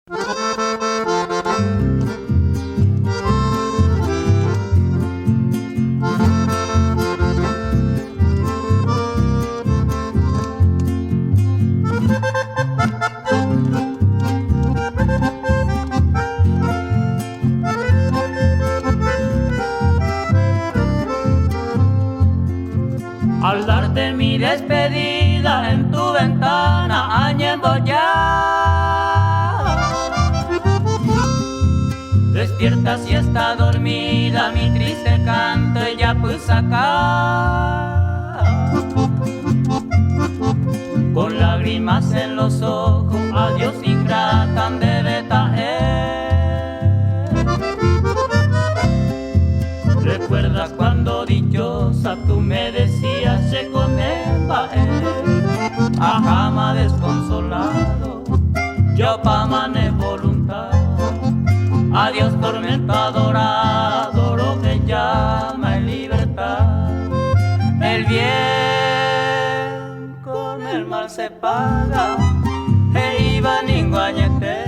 Al darte mi despedida en tu ventana añendo ya, despierta si está dormida mi triste canto ella pues acá. Con lágrimas en los ojos, adiós ingrata debe taer. ¿Recuerdas cuando dichosa tú me decías se coneba ajama desconsolado, yo pa' mané voluntad? Adiós tormenta dorado, lo que llama en libertad. El bien con el mal se paga, iba ninguañete.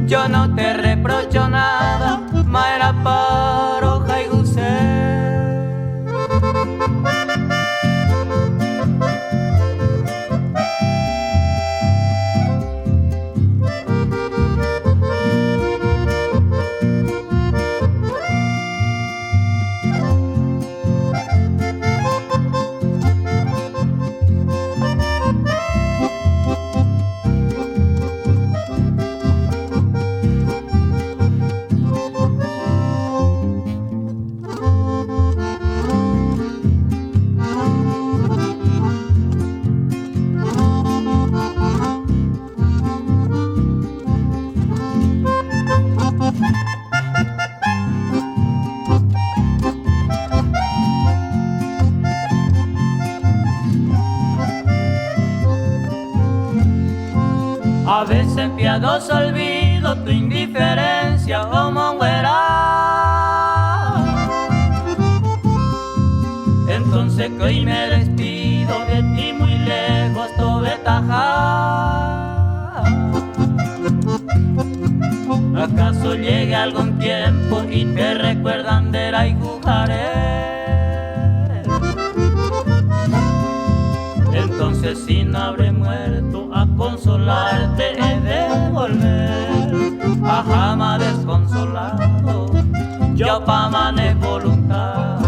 Yo no te reprocho nada, ma era paro jaiguse. A veces piadoso olvido tu indiferencia, oh monguera. Entonces que hoy me despido de ti muy lejos, Tobetaja. ¿Acaso llegue algún tiempo y te recuerdan de la Igujaré? Entonces si no habré muerto a consolarte he de volver, ajama desconsolado, yo pa' mané voluntad.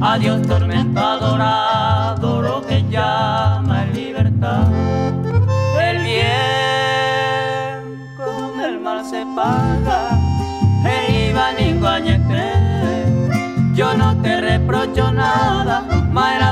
Adiós tormento adorado, lo que llama en libertad. El bien con el mal se paga, iba ninguañete. Yo no te reprocho nada, ma era